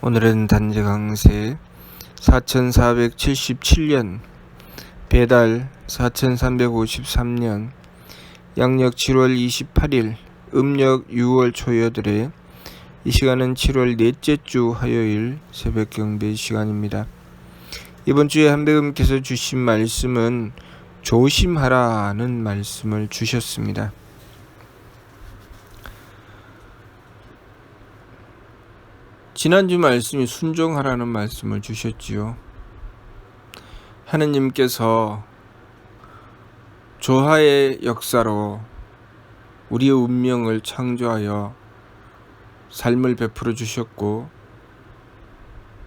오늘은 단지 강세 4477년 배달 4353년 양력 7월 28일 음력 6월 초여들의 이 시간은 7월 넷째 주 화요일 새벽 경배 시간입니다. 이번 주에 한배금께서 주신 말씀은 조심하라는 말씀을 주셨습니다. 지난주 말씀이 순종하라는 말씀을 주셨지요. 하느님께서 조화의 역사로 우리의 운명을 창조하여 삶을 베풀어 주셨고,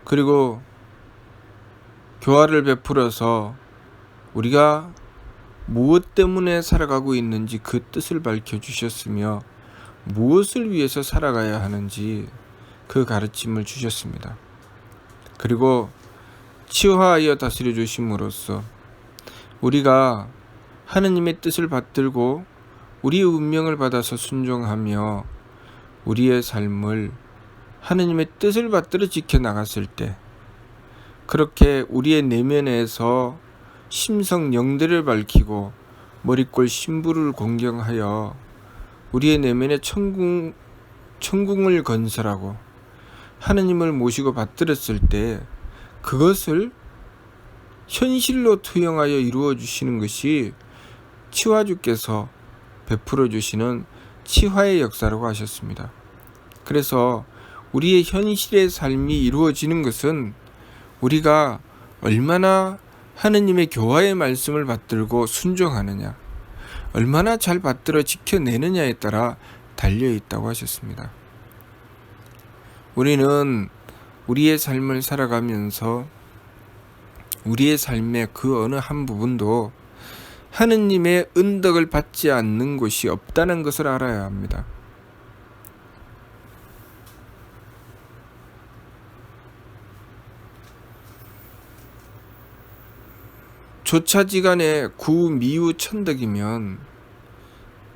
그리고 교화를 베풀어서 우리가 무엇 때문에 살아가고 있는지 그 뜻을 밝혀 주셨으며, 무엇을 위해서 살아가야 하는지 그 가르침을 주셨습니다. 그리고 치유하여 다스려 주심으로써 우리가 하느님의 뜻을 받들고 우리의 운명을 받아서 순종하며 우리의 삶을 하느님의 뜻을 받들어 지켜나갔을 때, 그렇게 우리의 내면에서 심성 영대를 밝히고 머리꼴 신부를 공경하여 우리의 내면에 천궁을 건설하고 하느님을 모시고 받들었을 때, 그것을 현실로 투영하여 이루어 주시는 것이 치화주께서 베풀어 주시는 치화의 역사라고 하셨습니다. 그래서 우리의 현실의 삶이 이루어지는 것은 우리가 얼마나 하느님의 교화의 말씀을 받들고 순종하느냐, 얼마나 잘 받들어 지켜내느냐에 따라 달려 있다고 하셨습니다. 우리는 우리의 삶을 살아가면서 우리의 삶의 그 어느 한 부분도 하느님의 은덕을 받지 않는 곳이 없다는 것을 알아야 합니다. 조차지간에 구미유 천덕이면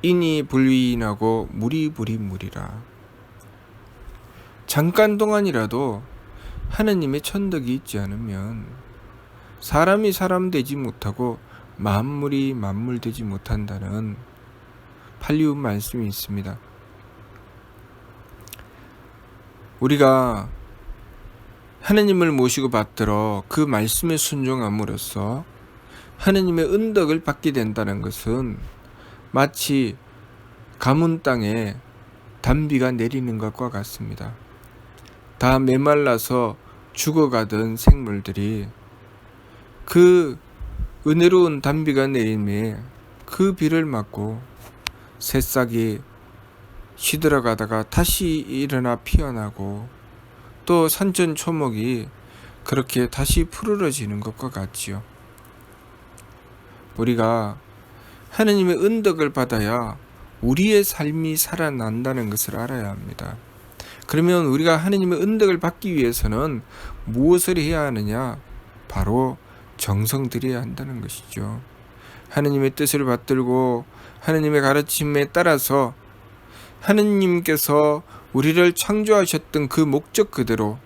인이 불위인하고 물이 무리무리라. 잠깐 동안이라도 하느님의 천덕이 있지 않으면 사람이 사람 되지 못하고 만물이 만물 되지 못한다는 팔리움 말씀이 있습니다. 우리가 하느님을 모시고 받들어 그 말씀에 순종함으로써 하느님의 은덕을 받게 된다는 것은 마치 가문 땅에 단비가 내리는 것과 같습니다. 다 메말라서 죽어가던 생물들이 그 은혜로운 단비가 내림에 그 비를 맞고 새싹이 시들어가다가 다시 일어나 피어나고, 또 산천초목이 그렇게 다시 푸르러지는 것과 같지요. 우리가 하느님의 은덕을 받아야 우리의 삶이 살아난다는 것을 알아야 합니다. 그러면 우리가 하느님의 은덕을 받기 위해서는 무엇을 해야 하느냐? 바로 정성들여야 한다는 것이죠. 하느님의 뜻을 받들고 하느님의 가르침에 따라서 하느님께서 우리를 창조하셨던 그 목적 그대로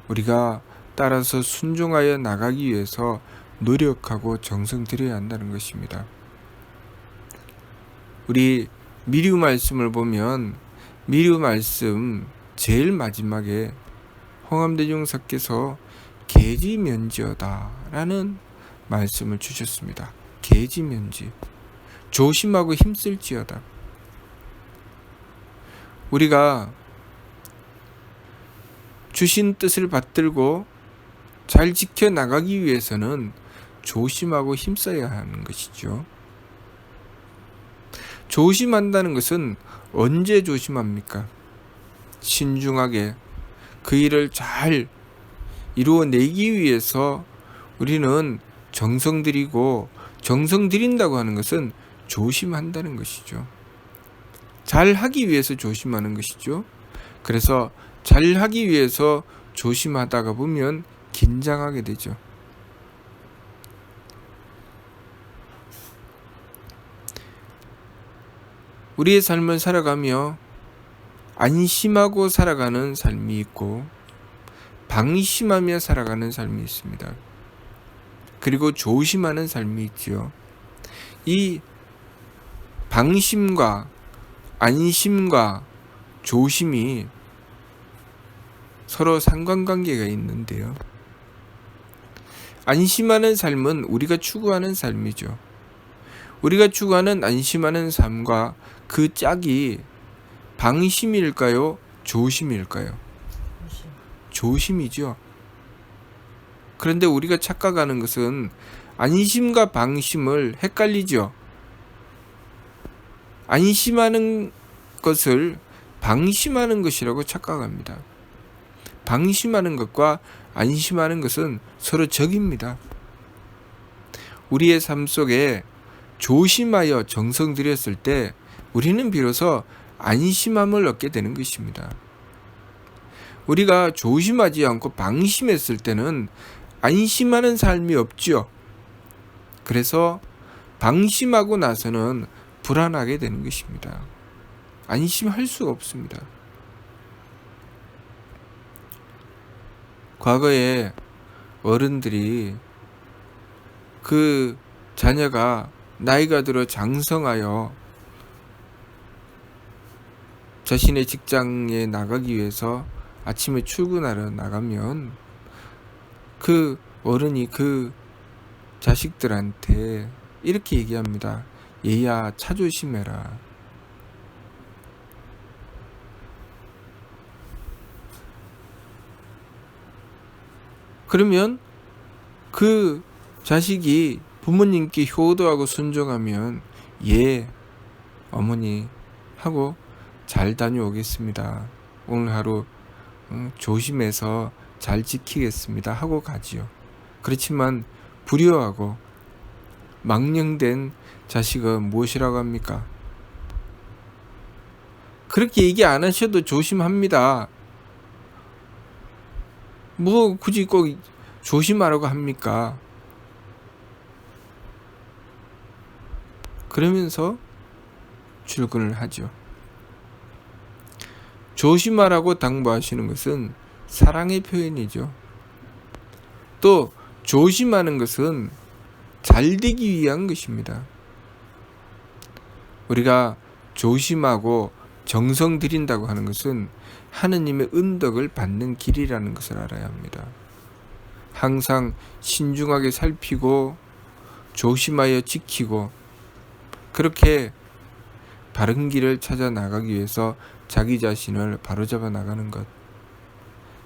우리가 따라서 순종하여 나가기 위해서 노력하고 정성 들여야 한다는 것입니다. 우리 미류 말씀을 보면 미류 말씀 제일 마지막에 홍암대중사께서 계지면지어다 라는 말씀을 주셨습니다. 계지면지, 조심하고 힘쓸지어다. 우리가 주신 뜻을 받들고 잘 지켜나가기 위해서는 조심하고 힘써야 하는 것이죠. 조심한다는 것은 언제 조심합니까? 신중하게 그 일을 잘 이루어내기 위해서 우리는 정성 들이고, 정성 들인다고 하는 것은 조심한다는 것이죠. 잘 하기 위해서 조심하는 것이죠. 그래서 잘 하기 위해서 조심하다가 보면 긴장하게 되죠. 우리의 삶을 살아가며 안심하고 살아가는 삶이 있고 방심하며 살아가는 삶이 있습니다. 그리고 조심하는 삶이 있지요. 이 방심과 안심과 조심이 서로 상관관계가 있는데요. 안심하는 삶은 우리가 추구하는 삶이죠. 우리가 추구하는 안심하는 삶과 그 짝이 방심일까요? 조심일까요? 조심이죠. 그런데 우리가 착각하는 것은 안심과 방심을 헷갈리죠. 안심하는 것을 방심하는 것이라고 착각합니다. 방심하는 것과 안심하는 것은 서로 적입니다. 우리의 삶 속에 조심하여 정성 들였을 때 우리는 비로소 안심함을 얻게 되는 것입니다. 우리가 조심하지 않고 방심했을 때는 안심하는 삶이 없죠. 그래서 방심하고 나서는 불안하게 되는 것입니다. 안심할 수가 없습니다. 과거에 어른들이 그 자녀가 나이가 들어 장성하여 자신의 직장에 나가기 위해서 아침에 출근하러 나가면 그 어른이 그 자식들한테 이렇게 얘기합니다. 얘야, 차 조심해라. 그러면 그 자식이 부모님께 효도하고 순종하면 예, 어머니 하고 잘 다녀오겠습니다. 오늘 하루 조심해서 잘 지키겠습니다 하고 가지요. 그렇지만 불효하고 망령된 자식은 무엇이라고 합니까? 그렇게 얘기 안 하셔도 조심합니다. 뭐 굳이 꼭 조심하라고 합니까? 그러면서 출근을 하죠. 조심하라고 당부하시는 것은 사랑의 표현이죠. 또 조심하는 것은 잘 되기 위한 것입니다. 우리가 조심하고 정성 들인다고 하는 것은 하느님의 은덕을 받는 길이라는 것을 알아야 합니다. 항상 신중하게 살피고 조심하여 지키고 그렇게 바른 길을 찾아 나가기 위해서 자기 자신을 바로잡아 나가는 것,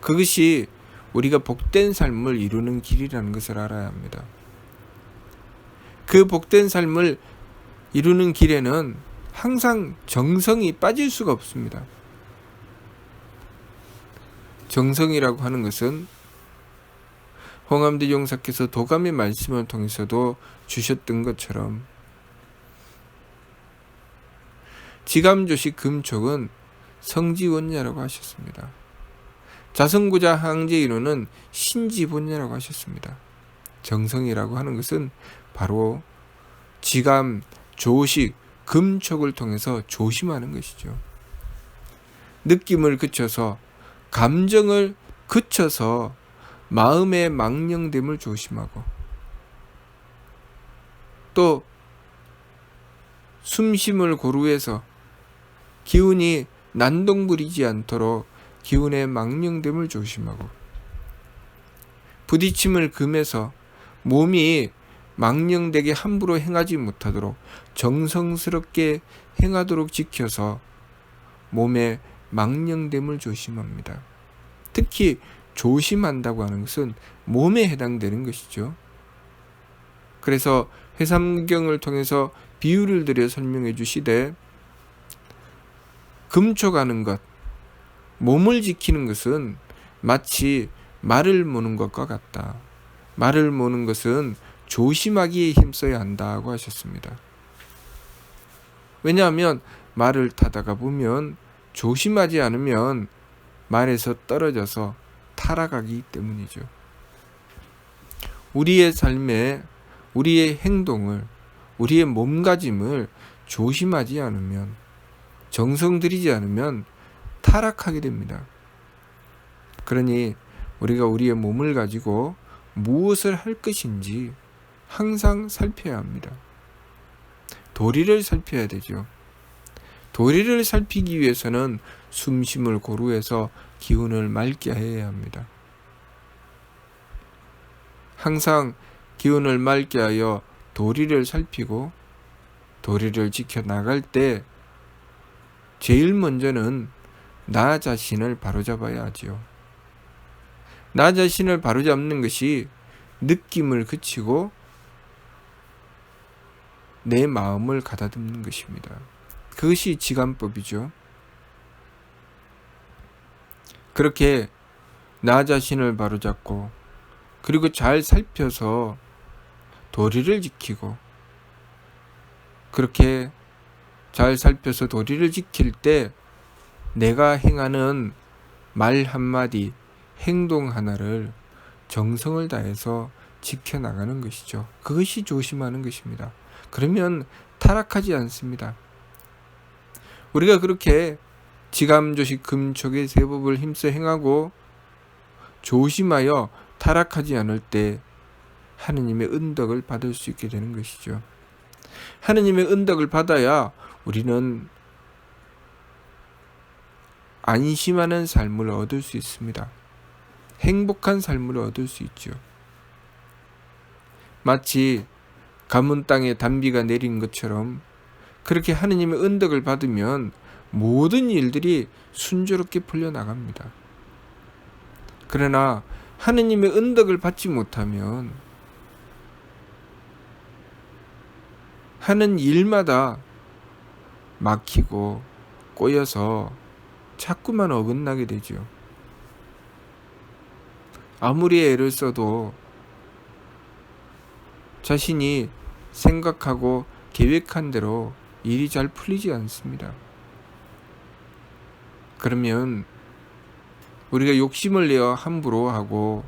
그것이 우리가 복된 삶을 이루는 길이라는 것을 알아야 합니다. 그 복된 삶을 이루는 길에는 항상 정성이 빠질 수가 없습니다. 정성이라고 하는 것은 홍암대 용사께서 도감의 말씀을 통해서도 주셨던 것처럼 지감조식 금촉은 성지원냐라고 하셨습니다. 자성구자 항제인호는 신지본냐라고 하셨습니다. 정성이라고 하는 것은 바로 지감, 조식, 금촉을 통해서 조심하는 것이죠. 느낌을 그쳐서 감정을 그쳐서 마음의 망령됨을 조심하고 또 숨쉼을 고루해서 기운이 난동부리지 않도록 기운의 망령됨을 조심하고 부딪힘을 금해서 몸이 망령되게 함부로 행하지 못하도록 정성스럽게 행하도록 지켜서 몸의 망령됨을 조심합니다. 특히 조심한다고 하는 것은 몸에 해당되는 것이죠. 그래서 회삼경을 통해서 비유를 들여 설명해 주시되 금촉하는 것, 몸을 지키는 것은 마치 말을 모는 것과 같다. 말을 모는 것은 조심하기에 힘써야 한다고 하셨습니다. 왜냐하면 말을 타다가 보면 조심하지 않으면 말에서 떨어져서 타락하기 때문이죠. 우리의 삶에 우리의 행동을 우리의 몸가짐을 조심하지 않으면 정성 들이지 않으면 타락하게 됩니다. 그러니 우리가 우리의 몸을 가지고 무엇을 할 것인지 항상 살펴야 합니다. 도리를 살펴야 되죠. 도리를 살피기 위해서는 숨심을 고루해서 기운을 맑게 해야 합니다. 항상 기운을 맑게 하여 도리를 살피고 도리를 지켜나갈 때 제일 먼저는 나 자신을 바로잡아야 하지요. 나 자신을 바로잡는 것이 느낌을 그치고 내 마음을 가다듬는 것입니다. 그것이 지감법이죠. 그렇게 나 자신을 바로잡고 그리고 잘 살펴서 도리를 지키고 그렇게 잘 살펴서 도리를 지킬 때 내가 행하는 말 한마디, 행동 하나를 정성을 다해서 지켜나가는 것이죠. 그것이 조심하는 것입니다. 그러면 타락하지 않습니다. 우리가 그렇게 지감조식 금촉의 세법을 힘써 행하고 조심하여 타락하지 않을 때 하느님의 은덕을 받을 수 있게 되는 것이죠. 하느님의 은덕을 받아야 우리는 안심하는 삶을 얻을 수 있습니다. 행복한 삶을 얻을 수 있죠. 마치 가문 땅에 단비가 내린 것처럼 그렇게 하느님의 은덕을 받으면 모든 일들이 순조롭게 풀려나갑니다. 그러나 하느님의 은덕을 받지 못하면 하는 일마다 막히고 꼬여서 자꾸만 어긋나게 되죠. 아무리 애를 써도 자신이 생각하고 계획한 대로 일이 잘 풀리지 않습니다. 그러면 우리가 욕심을 내어 함부로 하고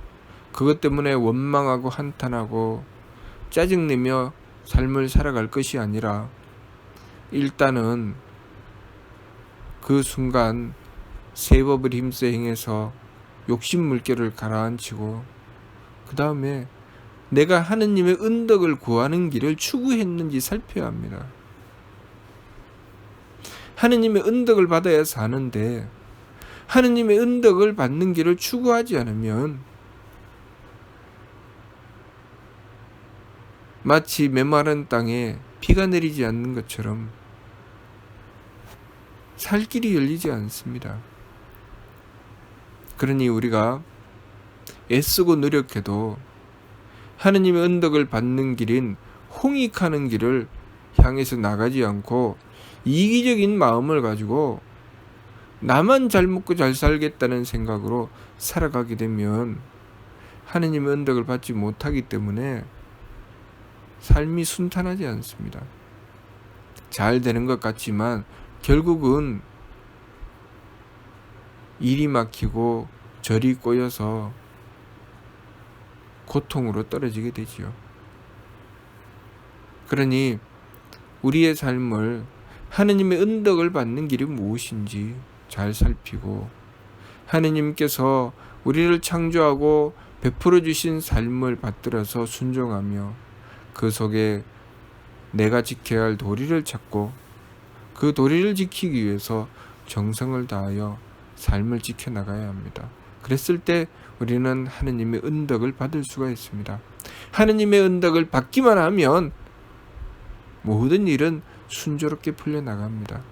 그것 때문에 원망하고 한탄하고 짜증내며 삶을 살아갈 것이 아니라 일단은 그 순간 세법을 힘써 행해서 욕심 물결을 가라앉히고 그 다음에 내가 하느님의 은덕을 구하는 길을 추구했는지 살펴야 합니다. 하느님의 은덕을 받아야 사는데 하느님의 은덕을 받는 길을 추구하지 않으면 마치 메마른 땅에 비가 내리지 않는 것처럼 살 길이 열리지 않습니다. 그러니 우리가 애쓰고 노력해도 하느님의 은덕을 받는 길인 홍익하는 길을 향해서 나가지 않고 이기적인 마음을 가지고 나만 잘 먹고 잘 살겠다는 생각으로 살아가게 되면 하느님의 은덕을 받지 못하기 때문에 삶이 순탄하지 않습니다. 잘 되는 것 같지만 결국은 일이 막히고 절이 꼬여서 고통으로 떨어지게 되지요. 그러니 우리의 삶을 하느님의 은덕을 받는 길이 무엇인지 잘 살피고 하느님께서 우리를 창조하고 베풀어 주신 삶을 받들어서 순종하며 그 속에 내가 지켜야 할 도리를 찾고 그 도리를 지키기 위해서 정성을 다하여 삶을 지켜나가야 합니다. 그랬을 때 우리는 하느님의 은덕을 받을 수가 있습니다. 하느님의 은덕을 받기만 하면 모든 일은 순조롭게 풀려나갑니다.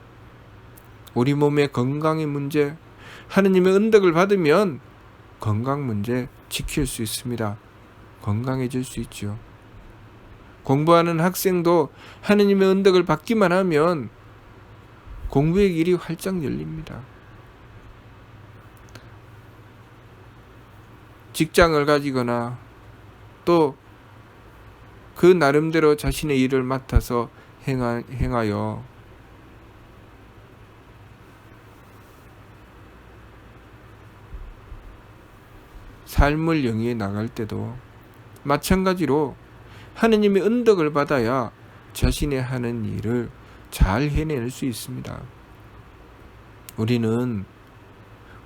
우리 몸의 건강의 문제, 하느님의 은덕을 받으면 건강 문제 지킬 수 있습니다. 건강해질 수 있죠. 공부하는 학생도 하느님의 은덕을 받기만 하면 공부의 길이 활짝 열립니다. 직장을 가지거나 또 그 나름대로 자신의 일을 맡아서 행하여 삶을 영위해 나갈 때도 마찬가지로 하느님의 은덕을 받아야 자신의 하는 일을 잘 해낼 수 있습니다. 우리는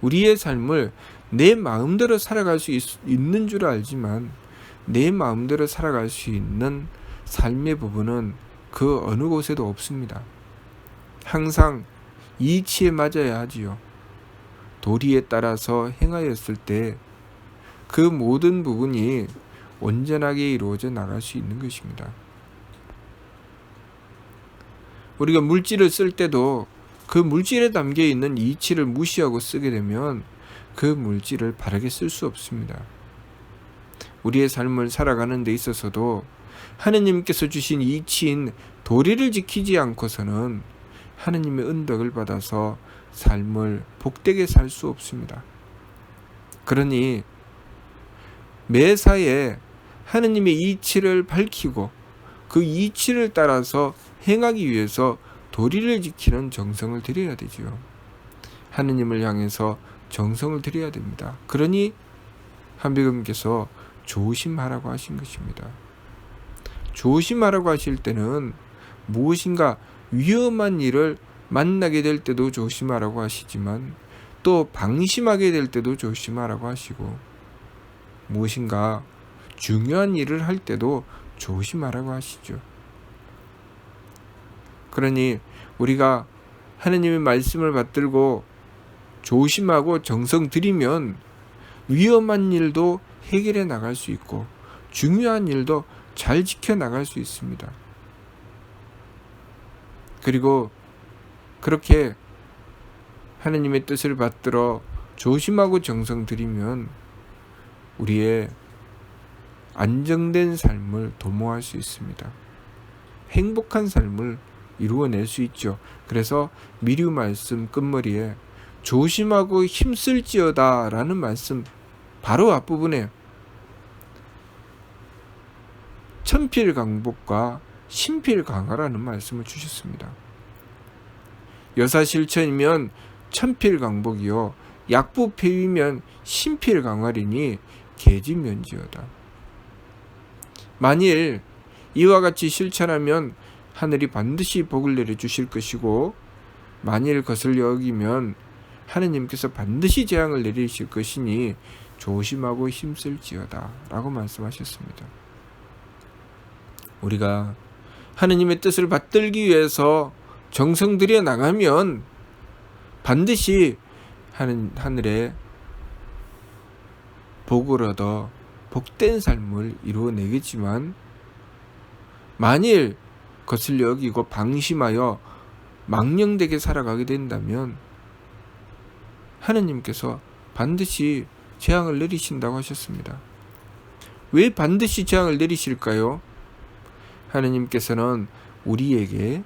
우리의 삶을 내 마음대로 살아갈 수 있는 줄 알지만 내 마음대로 살아갈 수 있는 삶의 부분은 그 어느 곳에도 없습니다. 항상 이치에 맞아야 하지요. 도리에 따라서 행하였을 때 그 모든 부분이 온전하게 이루어져 나갈 수 있는 것입니다. 우리가 물질을 쓸 때도 그 물질에 담겨 있는 이치를 무시하고 쓰게 되면 그 물질을 바르게 쓸 수 없습니다. 우리의 삶을 살아가는 데 있어서도 하느님께서 주신 이치인 도리를 지키지 않고서는 하느님의 은덕을 받아서 삶을 복되게 살 수 없습니다. 그러니 매사에 하느님의 이치를 밝히고 그 이치를 따라서 행하기 위해서 도리를 지키는 정성을 들여야 되지요. 하느님을 향해서 정성을 들여야 됩니다. 그러니 한비금께서 조심하라고 하신 것입니다. 조심하라고 하실 때는 무엇인가 위험한 일을 만나게 될 때도 조심하라고 하시지만 또 방심하게 될 때도 조심하라고 하시고 무엇인가 중요한 일을 할 때도 조심하라고 하시죠. 그러니 우리가 하느님의 말씀을 받들고 조심하고 정성 들이면 위험한 일도 해결해 나갈 수 있고 중요한 일도 잘 지켜 나갈 수 있습니다. 그리고 그렇게 하느님의 뜻을 받들어 조심하고 정성 들이면 우리의 안정된 삶을 도모할 수 있습니다. 행복한 삶을 이루어낼 수 있죠. 그래서 미리 말씀 끝머리에 조심하고 힘쓸지어다 라는 말씀 바로 앞부분에 천필강복과 신필강화라는 말씀을 주셨습니다. 여사실천이면 천필강복이요 약부폐위면 신필강화리니 계집면지어다. 만일 이와 같이 실천하면 하늘이 반드시 복을 내려주실 것이고 만일 거슬려 어기면 하느님께서 반드시 재앙을 내리실 것이니 조심하고 힘쓸지어다 라고 말씀하셨습니다. 우리가 하느님의 뜻을 받들기 위해서 정성 들여 나가면 반드시 하늘에 복을 얻어 복된 삶을 이루어내겠지만 만일 거슬려 여기고 방심하여 망령되게 살아가게 된다면 하느님께서 반드시 재앙을 내리신다고 하셨습니다. 왜 반드시 재앙을 내리실까요? 하느님께서는 우리에게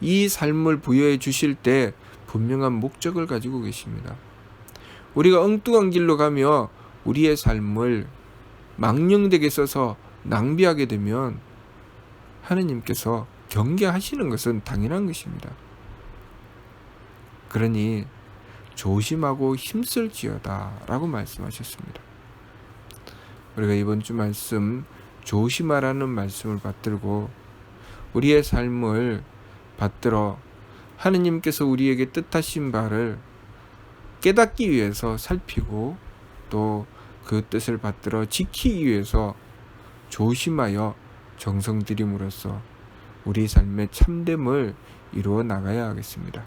이 삶을 부여해 주실 때 분명한 목적을 가지고 계십니다. 우리가 엉뚱한 길로 가며 우리의 삶을 망령되게 써서 낭비하게 되면 하느님께서 경계하시는 것은 당연한 것입니다. 그러니 조심하고 힘쓸지어다 라고 말씀하셨습니다. 우리가 이번 주 말씀 조심하라는 말씀을 받들고 우리의 삶을 받들어 하느님께서 우리에게 뜻하신 바를 깨닫기 위해서 살피고 또 그 뜻을 받들어 지키기 위해서 조심하여 정성 들임으로써 우리 삶의 참됨을 이루어 나가야 하겠습니다.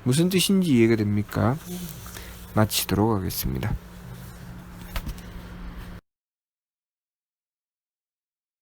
무슨 뜻인지 이해가 됩니까? 마치도록 하겠습니다.